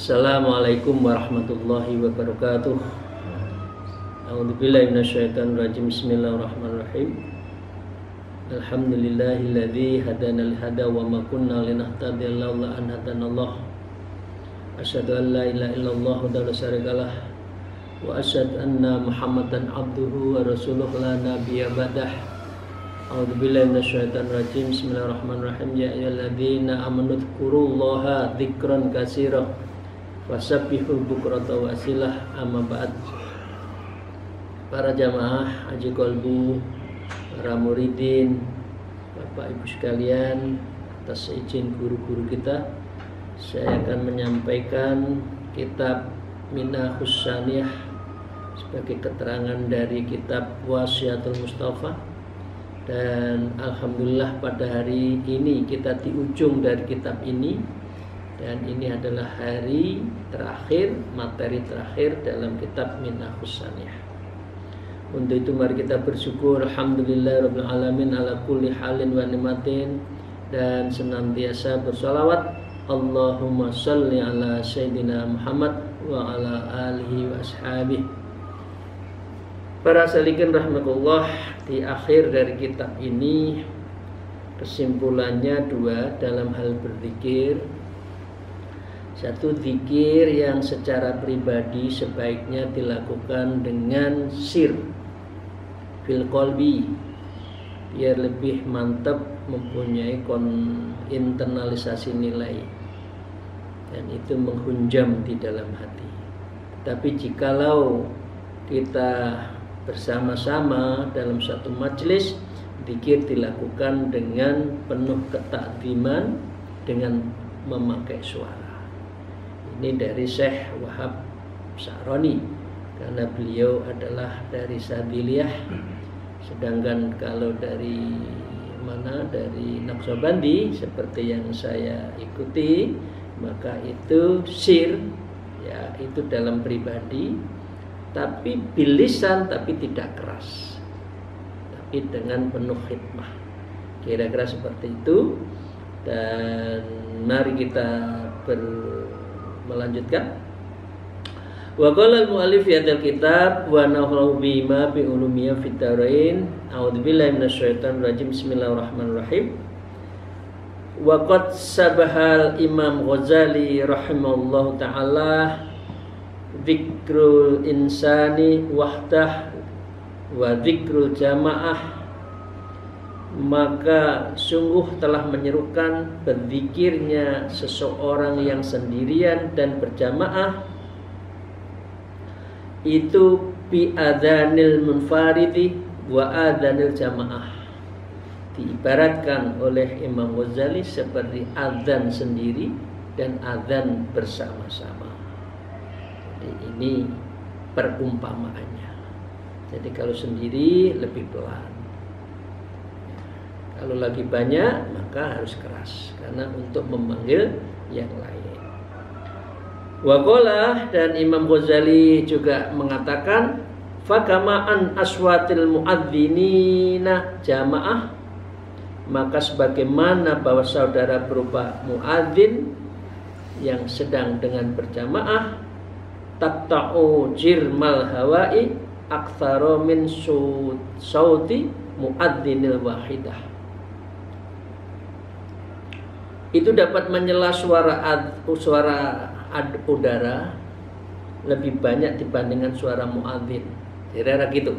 Assalamualaikum warahmatullahi wabarakatuh. A'udzubillahi minasyaitonir rajim. Bismillahirrahmanirrahim. Alhamdulillahilladzi hadana lihada wa ma kunna linahtadiya laula an hadanallah. Asyhadu an la ilaha illallah wa la syarikalah wa asyhadu anna Muhammadan abduhu wa rasuluhu la nabiyya ba'dah. A'udzubillahi minasyaitonir rajim. Bismillahirrahmanirrahim. Ya ayyuhalladzina amanu dzkurullaha dzikran katsira wasabbihu bukrata wa asilah. Amma ba'd. Para jamaah haji kolbu, para muridin, Bapak Ibu sekalian, atas izin guru-guru kita, saya akan menyampaikan kitab Minahus Saniyah sebagai keterangan dari kitab Wasiatul Mustafa. Dan alhamdulillah pada hari ini kita di ujung dari kitab ini, dan ini adalah hari terakhir, materi terakhir dalam kitab Minahus Saniyah. Untuk itu mari kita bersyukur alhamdulillah rabbil alamin ala kulli halin wa nimatin, dan senantiasa bersolawat Allahumma sholli ala sayyidina Muhammad wa ala alihi wa ashabihi. Para salikin rahmatullah, di akhir dari kitab ini kesimpulannya dua dalam hal berzikir. Satu, zikir yang secara pribadi sebaiknya dilakukan dengan sir fil qalbi, biar lebih mantap, mempunyai internalisasi nilai, dan itu menghunjam di dalam hati. Tapi jikalau kita bersama-sama dalam satu majelis, zikir dilakukan dengan penuh ketakdiman dengan memakai suara. Ini dari Syekh Wahab Sa'roni, karena beliau adalah dari Sadziliyah. Sedangkan kalau dari mana, dari Naqsyabandi seperti yang saya ikuti, maka itu sir, ya itu dalam pribadi, tapi bilisan, tapi tidak keras, tapi dengan penuh hikmah. Kira-kira seperti itu. Dan mari kita melanjutkan. Wa qala al-mu'allif fi hadzal kitab wa nahru bima bi ulumiyya fid darain. A'udzubillahi minasyaitonir rajim. Bismillahirrahmanirrahim. Wa qad sabahal Imam Ghazali rahimahullahu taala dzikrul insani wahdah wa dzikrul jamaah, maka sungguh telah menyerukan berzikirnya seseorang yang sendirian dan berjamaah itu bi adzanil munfaridi wa adzanil jamaah. Diibaratkan oleh Imam Ghazali seperti adzan sendiri dan adzan bersama-sama. Ini perumpamaannya. Jadi kalau sendiri lebih pelan, kalau lagi banyak maka harus keras, karena untuk memanggil yang lain. Waqala, dan Imam Ghazali juga mengatakan fakama an aswatil muadzinina jamaah, maka sebagaimana bahwa saudara berupa muadzin yang sedang dengan berjamaah, taqta'u jirmal hawai aktsara min sauti muadzinil wahidah, itu dapat menyela suara udara lebih banyak dibandingkan suara muadzin. Kira-kira gitu.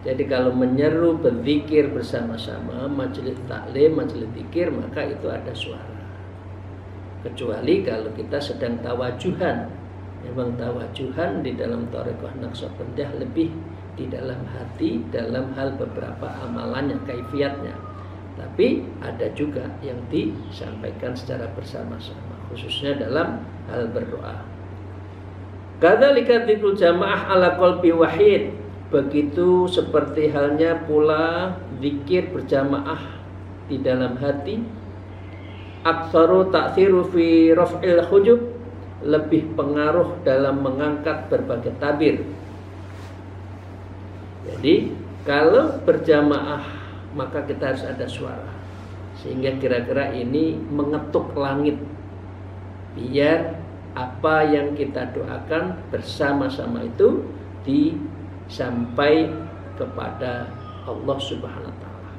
Jadi kalau menyeru berzikir bersama-sama, majelis taklim, majelis zikir, maka itu ada suara. Kecuali kalau kita sedang tawajuhan. Memang tawajuhan di dalam thariqah Naqsyabandiyah lebih di dalam hati, dalam hal beberapa amalannya, kaifiatnya. Tapi ada juga yang disampaikan secara bersama-sama, khususnya dalam hal berdoa. Kadzalika dzikrul jamaah ala qalbi wahid, begitu seperti halnya pula zikir berjamaah di dalam hati. Aktsaru ta'thiru fi raf'il hujub, lebih pengaruh dalam mengangkat berbagai tabir. Jadi kalau berjamaah maka kita harus ada suara, sehingga kira-kira ini mengetuk langit, biar apa yang kita doakan bersama-sama itu disampai kepada Allah Subhanahu wa taala.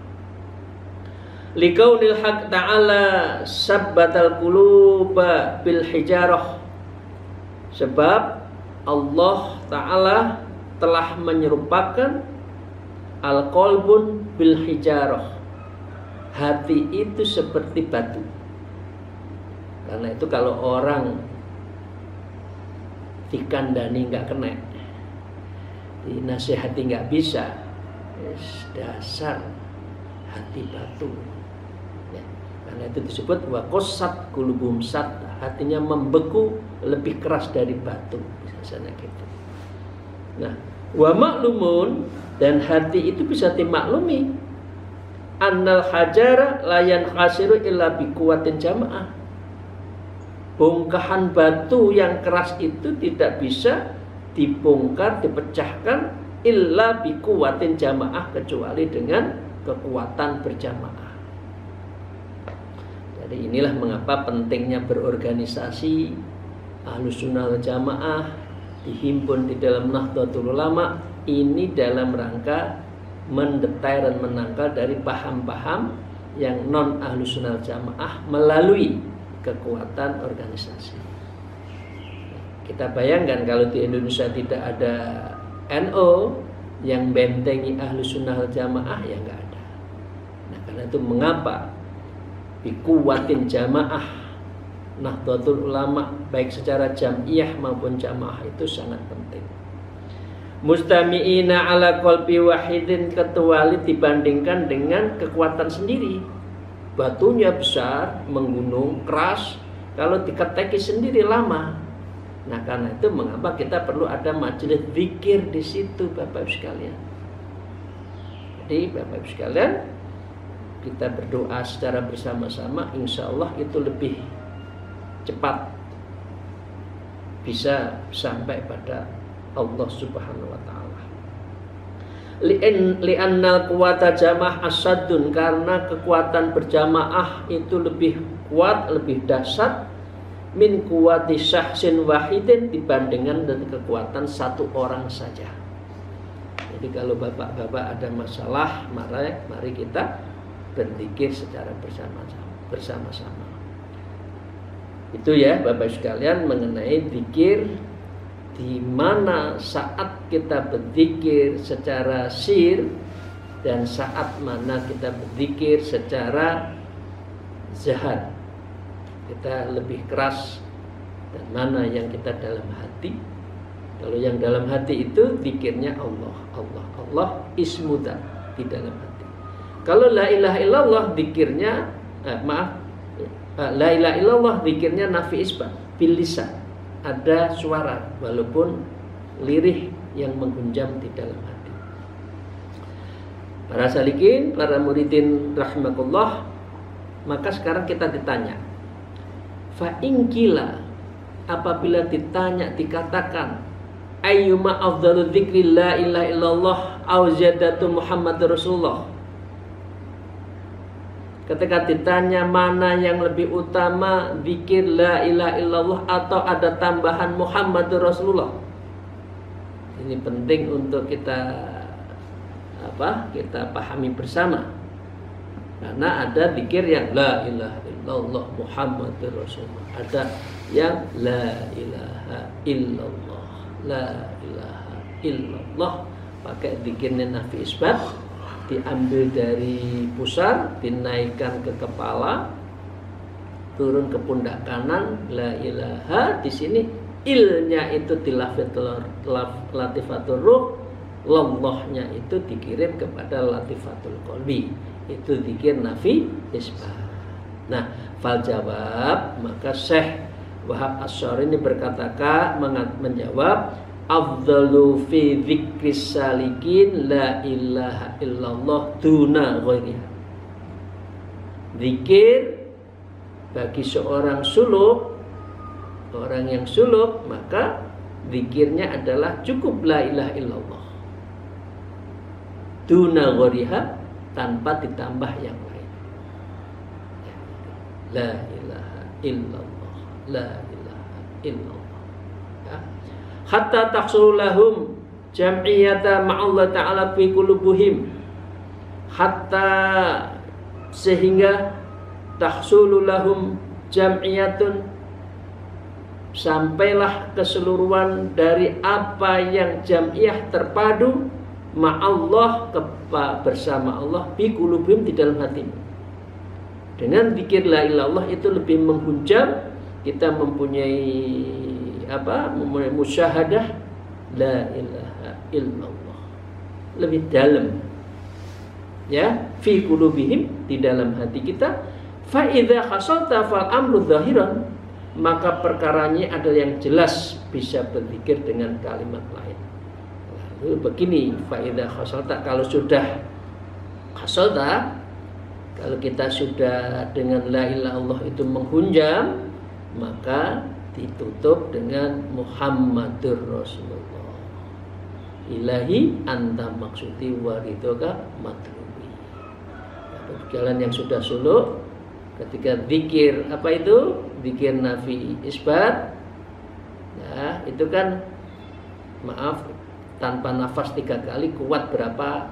Liqaulil haq ta'ala sabbatal quluba bil hijarah. Sebab Allah taala telah menyerupakan al-qalbun bil hijarah. Hati itu seperti batu. Karena itu kalau orang dikandani nggak kena, dinasihati nggak bisa, dasar hati batu. Ya. Karena itu disebut wa qasat qulubum sat, hatinya membeku lebih keras dari batu, misalnya gitu. Nah, wa maklumun, dan hati itu bisa dimaklumi, annal hajara layan khasiru illa biquwatin jamaah. Bongkahan batu yang keras itu tidak bisa dibongkar, dipecahkan illa biquwatin jamaah, kecuali dengan kekuatan berjamaah. Jadi inilah mengapa pentingnya berorganisasi Ahlus Sunnah wal Jamaah dihimpun di dalam Nahdlatul Ulama ini dalam rangka mendetai dan menangkal dari paham-paham yang non Ahlus Sunnah wal Jamaah melalui kekuatan organisasi. Kita bayangkan kalau di Indonesia tidak ada NU yang bentengi Ahlus Sunnah wal Jamaah, ya nggak ada. Nah, karena itu mengapa bikuwatin jamaah Nahdlatul Ulama baik secara jam'iyah maupun jamaah itu sangat penting. Mustami'ina ala qalbi wahidin, kecuali dibandingkan dengan kekuatan sendiri. Batunya besar, menggunung, keras, kalau diketeki sendiri lama. Nah, karena itu mengapa kita perlu ada majelis zikir di situ, Bapak Ibu sekalian. Jadi Bapak Ibu sekalian, kita berdoa secara bersama-sama, insya Allah itu lebih cepat bisa sampai pada Allah Subhanahu wa taala. Li'annal quwata jamaah asadun, karena kekuatan berjamaah itu lebih kuat, lebih dahsyat min quwati syahsin wahidin, dibandingkan dengan kekuatan satu orang saja. Jadi kalau bapak-bapak ada masalah, mari kita berzikir secara bersama-sama. Itu ya Bapak sekalian mengenai zikir, di mana saat kita berzikir secara sir dan saat mana kita berzikir secara zahar. Kita lebih keras, dan mana yang kita dalam hati. Kalau yang dalam hati itu zikirnya Allah, Allah, Allah ismudzat di dalam hati. Kalau la ilaha illallah zikirnya la ilaha illallah zikirnya nafi isbat bil lisan. Ada suara walaupun lirih yang menghunjam di dalam hati. Para salikin, para muridin rahimakumullah, maka sekarang kita ditanya, fa ingkila, apabila ditanya, dikatakan ayyuma afdalu dzikri la ilaha illallah au ziyadatu Muhammadur Rasulullah. Ketika ditanya mana yang lebih utama, zikir la ilaha illallah atau ada tambahan Muhammadur Rasulullah. Ini penting untuk kita pahami bersama. Karena ada zikir yang la ilaha illallah Muhammadur Rasulullah, ada yang la ilaha illallah, la ilaha illallah pakai zikirnya nafi isbat, diambil dari pusar, dinaikkan ke kepala, turun ke pundak kanan, la ilaha. Di sini ilnya itu latifatul ruh, lallahnya itu dikirim kepada latifatul qalbi. Itu zikir nafi isbat. Nah, fal jawab, maka Syekh Wahab Asy'ari ini berkata, menjawab, afdalu fi dzikris salikin la ilaha illallah duna ghairiha. Zikir bagi seorang suluk, orang yang suluk, maka zikirnya adalah cukup la ilaha illallah duna ghairiha, tanpa ditambah yang lain. La ilaha illallah, la ilaha illallah. Ya. Hatta tahsul lahum jam'iyata ma'allah ta'ala fi qulubuhim, hatta sehingga tahsulu lahum jam'iyatun, sampailah keseluruhan dari apa yang jam'iyah terpadu ma'allah bersama Allah fi qulubihim di dalam hatimu. Dengan zikir la ilaha illallah itu lebih menghunjam, kita mempunyai mempunyai musyahadah la ilaha illallah lebih dalam, ya, fi qulubihim di dalam hati kita. Fa idza khasalta fal amru zahiran, maka perkaranya adalah yang jelas bisa berzikir dengan kalimat lain. Lalu begini, fa idza khasalta, kalau sudah khasalta, kalau kita sudah dengan la ilaha illallah itu menghunjam, maka ditutup dengan Muhammadur Rasulullah. Ilahi anta maksudi waridoka matlubi. Jalan yang sudah suluk, ketika zikir apa itu? Zikir nafi isbat. Ya, itu kan maaf tanpa nafas 3 kali, kuat berapa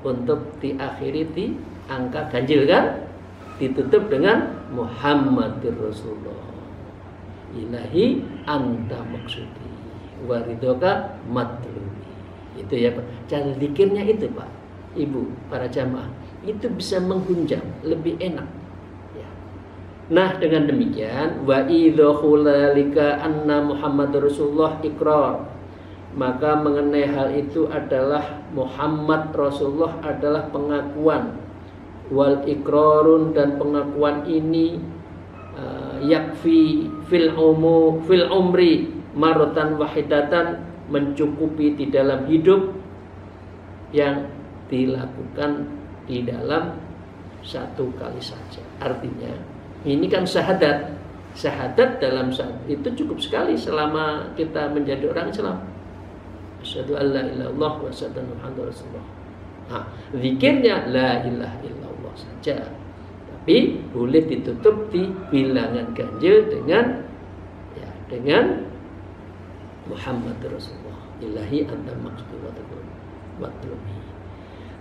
untuk diakhiri di angka ganjil kan? Ditutup dengan Muhammadur Rasulullah. Ilahi anta maksudi waridoka matlubi. Itu ya Pak. Cara zikirnya itu Pak, Ibu, para jamaah, itu bisa menghunjam, lebih enak ya. Nah dengan demikian wa idzulalika anna Muhammadur Rasulullah ikrar, maka mengenai hal itu adalah Muhammad Rasulullah adalah pengakuan, wal ikrarun, dan pengakuan ini yakfi fil umri maratan wahidatan, mencukupi di dalam hidup yang dilakukan di dalam 1 kali saja. Artinya ini kan syahadat dalam saat itu cukup sekali selama kita menjadi orang Islam. Asyhadu an la ilaha illallah wa asyhadu anna muhammadar rasulullah. Nah, zikirnya la ilaha illallah saja, tapi boleh ditutup di bilangan ganjil dengan Muhammad Rasulullah. Ilahi anta maksudi wa tulubi.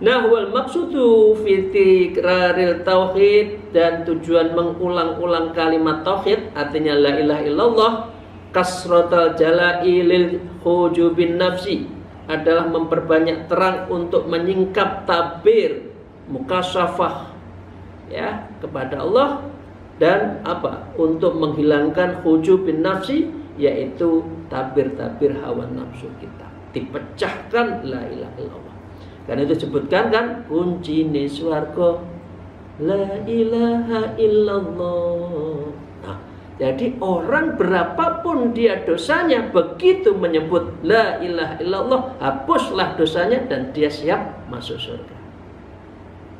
Nah, wal maksudu fi tikraril tauhid, dan tujuan mengulang-ulang kalimat tauhid, artinya la ilaha illallah, kasratal jala'i lil hujubin nafsi, adalah memperbanyak terang untuk menyingkap tabir mukasyafah ya kepada Allah, dan apa? Untuk menghilangkan hujubin nafsi, yaitu tabir-tabir hawa nafsu kita, dipecahkan la ilaha illallah. Karena itu disebutkan kan kuncine swarga la ilaha illallah. Nah, jadi orang berapapun dia dosanya, begitu menyebut la ilaha illallah, hapuslah dosanya dan dia siap masuk surga.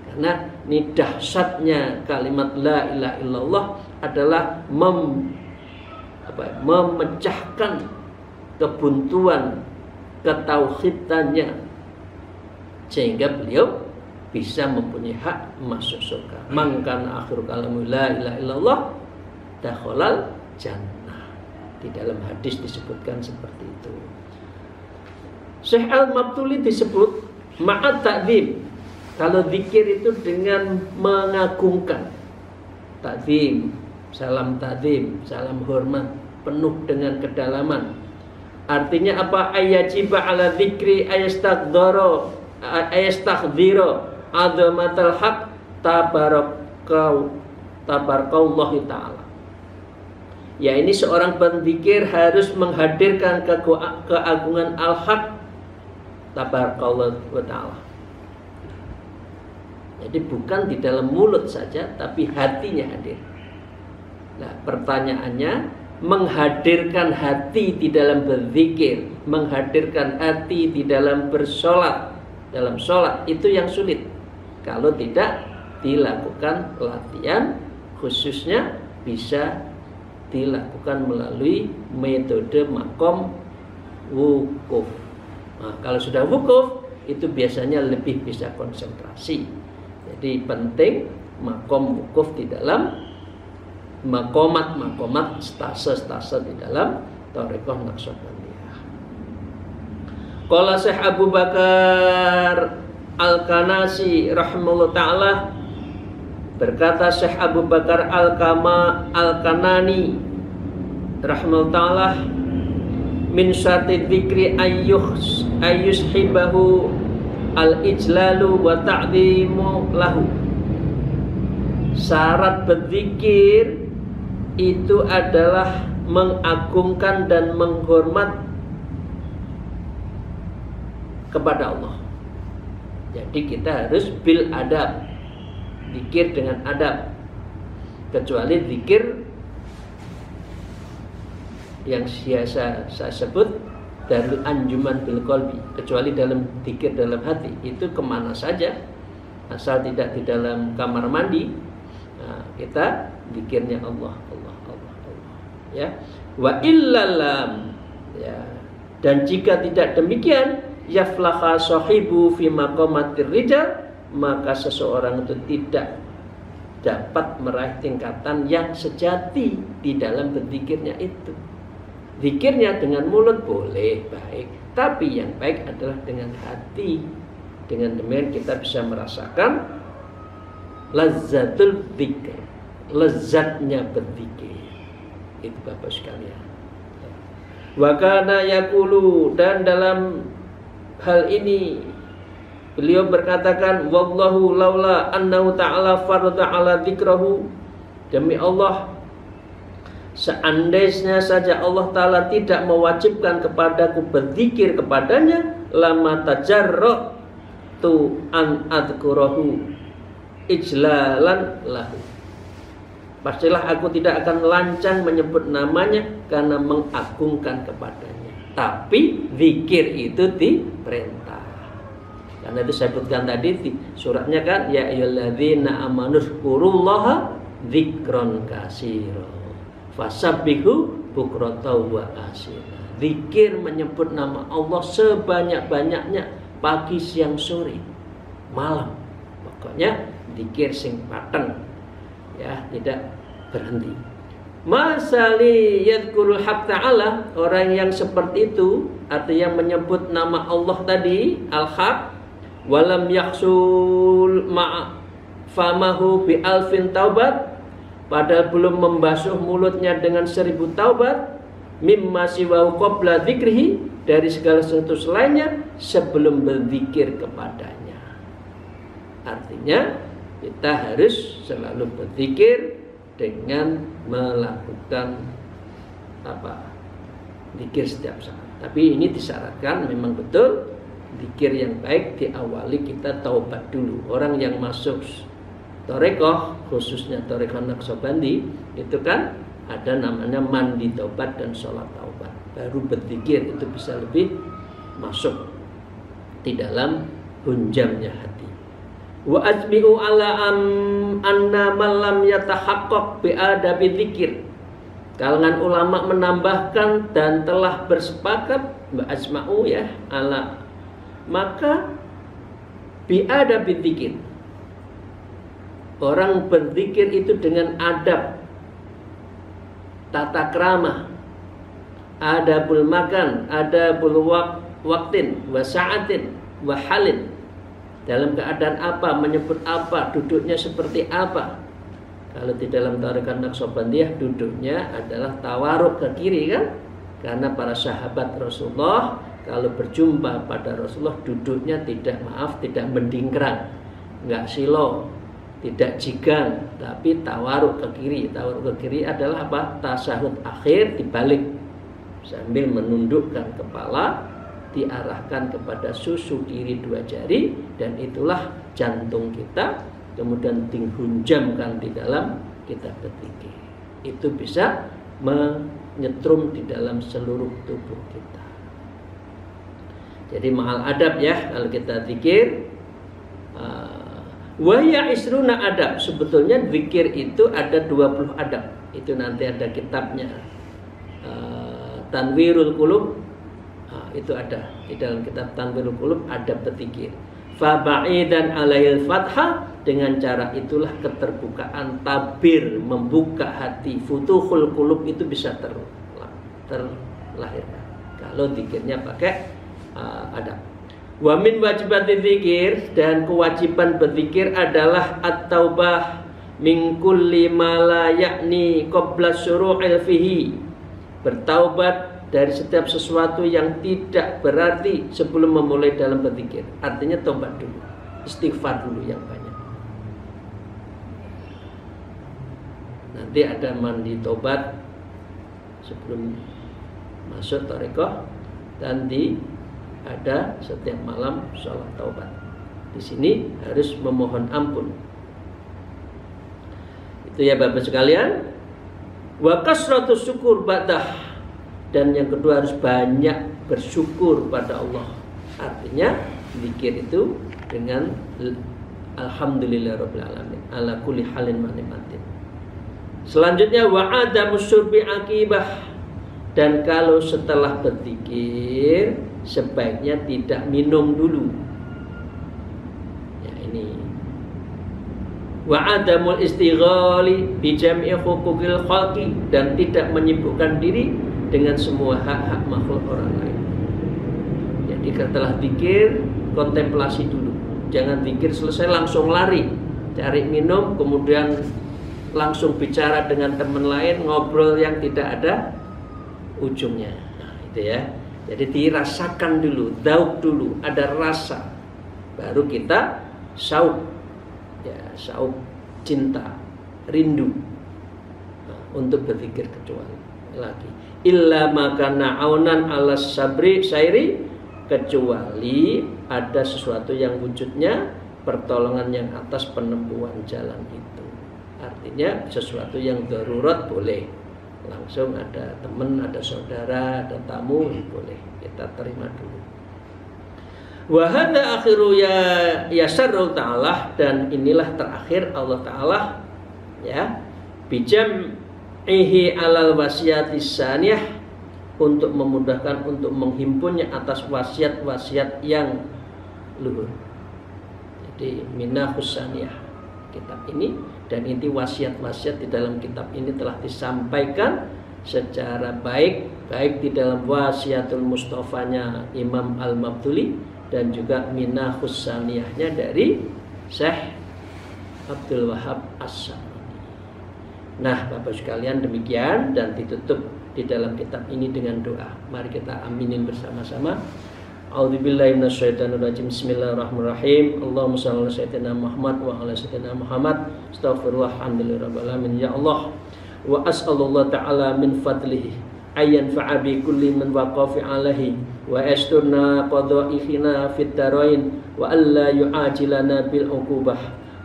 Karena ini dahsyatnya kalimat la ilaha illallah adalah memecahkan kebuntuan ketauhidannya, sehingga beliau bisa mempunyai hak masuk surga. Mangkan akhir kalamu la ilaha illallah dakhalal jannah. Di dalam hadis disebutkan seperti itu. Syekh Al-Mabtuli disebut ma'at ta'zim. Kalau zikir itu dengan mengagungkan, ta'zim, salam ta'zim, salam hormat, penuh dengan kedalaman. Artinya apa? Ayajiba ala dzikri ayastakhdhara azamatal haq tabarakallahu ta'ala. Ya, ini seorang penzikir harus menghadirkan keagungan al-haq tabarakallahu ta'ala. Jadi bukan di dalam mulut saja, tapi hatinya hadir. Nah, pertanyaannya, menghadirkan hati di dalam berzikir, menghadirkan hati di dalam bersolat, dalam sholat, itu yang sulit kalau tidak dilakukan latihan, khususnya bisa dilakukan melalui metode makom wukuf. Nah, kalau sudah wukuf itu biasanya lebih bisa konsentrasi. Jadi penting makom wukuf di dalam makomat stase di dalam Thariqah Naqsabandiyah. Qala Syekh Abu Bakar Al-Kanasi rahimahullah ta'ala, berkata Syekh Abu Bakar Al-Kanani rahimahullah ta'ala, min syarti dzikri ayyushibahu al-ijlalu wa ta'zimu lahu. Syarat berzikir itu adalah mengagungkan dan menghormat kepada Allah. Jadi kita harus bil adab, zikir dengan adab. Kecuali zikir yang biasa saya sebut dari anjuman bil qalbi, kecuali dalam zikir dalam hati, itu kemana saja asal tidak di dalam kamar mandi. Nah, kita zikirnya Allah ya. Wa illalam ya. Dan jika tidak demikian, yaflaha sahibu fi maqamatir rijal, maka seseorang itu tidak dapat meraih tingkatan yang sejati di dalam berzikirnya itu. Zikirnya dengan mulut boleh baik, tapi yang baik adalah dengan hati. Dengan demikian kita bisa merasakan lazzatul dzikr, lezatnya berzikir. Itu Bapak sekalian. Wa kana yaqulu, dan dalam hal ini beliau berkatakan, wallahu laula annahu ta'ala farada ala dzikrahu, demi Allah, seandainya saja Allah Ta'ala tidak mewajibkan kepadaku berzikir kepadanya, lama tajarratu an adzkurahu ijlalan lahu, pastilah aku tidak akan lancang menyebut namanya karena mengagungkan kepadanya. Tapi zikir itu diperintah. Karena itu saya sebutkan tadi di suratnya kan, ya ayyuhalladzina amanu dzkurullaha dzikron katsira fasabbihu bukratan wa asila. Zikir menyebut nama Allah sebanyak-banyaknya, pagi, siang, sore, malam. Pokoknya zikir sing pateng ya, tidak berhenti. Masali yadhkurul haq ta'ala, orang yang seperti itu, artinya menyebut nama Allah tadi al-haq, walam yaksul famahu bi alfin taubat, padahal belum membasuh mulutnya dengan 1000 taubat, mimma siwahu qabla dzikrihi, dari segala sesuatu selainnya sebelum berzikir kepadanya. Artinya kita harus selalu berzikir dengan melakukan zikir setiap saat. Tapi ini disyaratkan memang betul zikir yang baik diawali kita taubat dulu. Orang yang masuk Thariqah, khususnya Thariqah Naqsabandi, itu kan ada namanya mandi taubat dan sholat taubat. Baru berzikir itu bisa lebih masuk di dalam hunjamnya hati. Wa ajmi'u ala anna man lam yatahaqqaq bi adabi dzikir. Kalangan ulama menambahkan dan telah bersepakat, wa ajma'u ya ala, maka bi adabi dzikir, orang berzikir itu dengan adab, tata krama, adabul makan, adabul waqtin wa sa'atin wa halin. Dalam keadaan apa, menyebut apa, duduknya seperti apa. Kalau di dalam Thariqah Naqsabandiyah duduknya adalah tawaruk ke kiri kan? Karena para sahabat Rasulullah kalau berjumpa pada Rasulullah duduknya tidak mendingkrang, enggak silo, tidak jigang, tapi tawaruk ke kiri. Tawaruk ke kiri adalah apa? Tasyahud akhir dibalik sambil menundukkan kepala, diarahkan kepada susu kiri 2 jari, dan itulah jantung kita, kemudian dihunjamkan di dalam kita berzikir. Itu bisa menyetrum di dalam seluruh tubuh kita. Jadi mahal adab ya kalau kita zikir. Wa ya isruna adab, sebetulnya zikir itu ada 20 adab. Itu nanti ada kitabnya, Tanwirul Qulub itu ada di dalam kitab Tanwirul Qulub, ada berzikir. Fa ba'idan alail fathah, dengan cara itulah keterbukaan tabir, membuka hati, futuhul qulub itu bisa terlahirkan kalau zikirnya pakai adab. Wa min wajibati dzikir, dan kewajiban berzikir adalah at-taubah min kulli ma la yakni qabla syuru'il fihi, bertaubat dari setiap sesuatu yang tidak berarti sebelum memulai dalam berzikir. Artinya tobat dulu, istighfar dulu yang banyak. Nanti ada mandi tobat sebelum masuk thariqah, dan ada setiap malam sholat taubat. Di sini harus memohon ampun. Itu ya Bapak sekalian. Wa kasratus syukur ba'dah, dan yang kedua harus banyak bersyukur pada Allah. Artinya zikir itu dengan alhamdulillahirabbil alamin ala kulli halin manimatin. Selanjutnya wa adamus syurbi akibah, dan kalau setelah berzikir sebaiknya tidak minum dulu. Ya ini. Wa adamul istighali bi jam'i huquqil khalqi, dan tidak menyibukkan diri dengan semua hak-hak makhluk orang lain. Jadi setelah zikir kontemplasi dulu. Jangan zikir selesai langsung lari cari minum, kemudian langsung bicara dengan teman lain, ngobrol yang tidak ada ujungnya. Nah, itu ya. Jadi dirasakan dulu, dauk dulu, ada rasa, baru kita sauk, ya sauk cinta, rindu untuk berzikir. Kecuali lagi illa makana aunan alas sabri sairi, kecuali ada sesuatu yang wujudnya pertolongan yang atas penempuhan jalan itu. Artinya sesuatu yang darurat boleh, langsung ada teman, ada saudara, ada tamu, boleh kita terima dulu. Wa hadza akhiru ya syarrul ta'ala, dan inilah terakhir Allah Ta'ala ya bijam'ihi alal wasiyatis saniyah, untuk memudahkan, untuk menghimpunnya atas wasiat-wasiat yang luhur. Jadi minahus saniyah kitab ini, dan inti wasiat-wasiat di dalam kitab ini telah disampaikan secara baik di dalam wasiatul Mustafanya Imam Al-Mabduli, dan juga minahus saniyahnya dari Syekh Abdul Wahab As-Sam'ani. Nah Bapak sekalian, demikian, dan ditutup di dalam kitab ini dengan doa. Mari kita aminin bersama-sama. A'udzubillahi minasyaitonirrajim. Bismillahirrahmanirrahim. Allahumma shalli ala sayyidina Muhammad wa ala sayyidina Muhammad. Astaghfirullah, alhamdulillahirabbil alamin. Ya Allah, wa as'alullah ta'ala min fadlihi ayyan fa'a bi kulli man waqafi alaihi wa asturna qada'ikhina fid darain wa alla yu'ajilana bil uqubah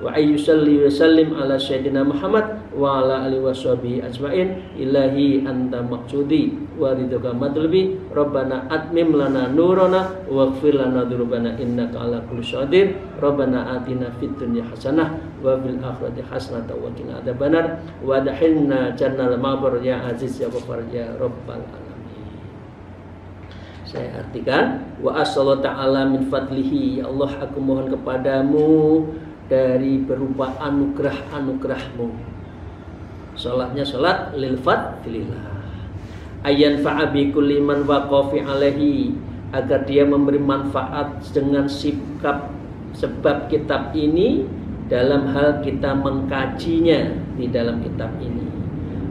wa ayyusalli wa sallim ala sayyidina Muhammad wa ala alihi washabihi ajmain. Ilahi anta maqsudi wa ridhoka madlubi, rabbana atmim lana nurana waghfir lana dzunubana innaka ala kulli syai'in, rabbana atina fid dunya hasanah wa fil akhirati hasanah wa qina adzabannar wa adkhilna jannal ma'bar ya aziz ya ghafar ya rabbal alamin. Saya artikan, wa asallallahu ta'ala min fadlihi, ya Allah aku mohon kepadamu dari berupa anugerah-anugerahmu. Salatnya salat lil fadlillah. Ayyan fa'abi kulli man waqafi alaihi, agar dia memberi manfaat dengan sikap sebab kitab ini dalam hal kita mengkajinya di dalam kitab ini.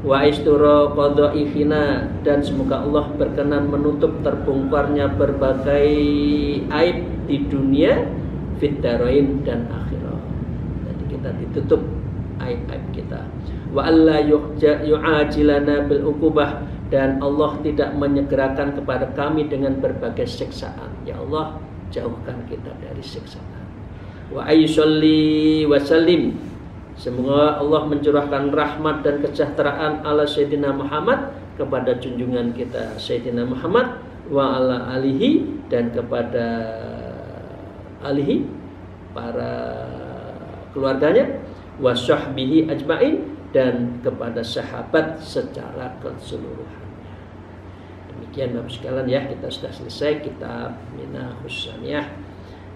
Wa istura qada'ikhina, dan semoga Allah berkenan menutup terbongkarnya berbagai aib di dunia, fid darain dan akhirat. Jadi kita ditutup aib-aib kita. Wa alla yu'ajilana bil uqubah, dan Allah tidak menyegerakan kepada kami dengan berbagai siksaan. Ya Allah, jauhkan kita dari siksaan. Wa ayyusalli wa sallim, semoga Allah mencurahkan rahmat dan kesejahteraan ala Sayyidina Muhammad, kepada junjungan kita Sayyidina Muhammad, wa ala alihi, dan kepada alihi para keluarganya, wa sahbihi ajmain, dan kepada sahabat secara keseluruhannya. Demikian Bapak sekalian ya, kita sudah selesai kitab Minahus Saniyah.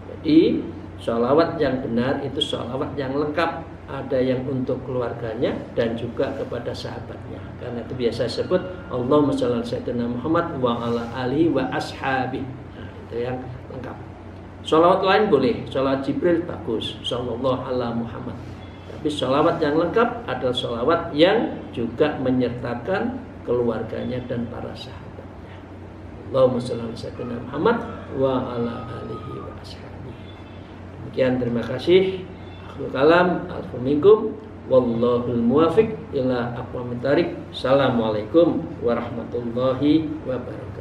Jadi sholawat yang benar itu sholawat yang lengkap, ada yang untuk keluarganya dan juga kepada sahabatnya. Karena itu biasa disebut Allahumma shalli ala sayyidina Muhammad wa ala alihi wa ashabi. Nah, itu yang lengkap. Sholawat lain boleh, sholawat Jibril bagus, sallallahu ala Muhammad. Tapi sholawat yang lengkap adalah sholawat yang juga menyertakan keluarganya dan para sahabatnya. Allahumma shalli ala sayyidina Muhammad wa ala alihi wa ashabihi. Demikian, terima kasih. Akhirul kalam, alfu minkum, wallahul muwafiq ila aqwamit thariq. Assalamualaikum warahmatullahi wabarakatuh.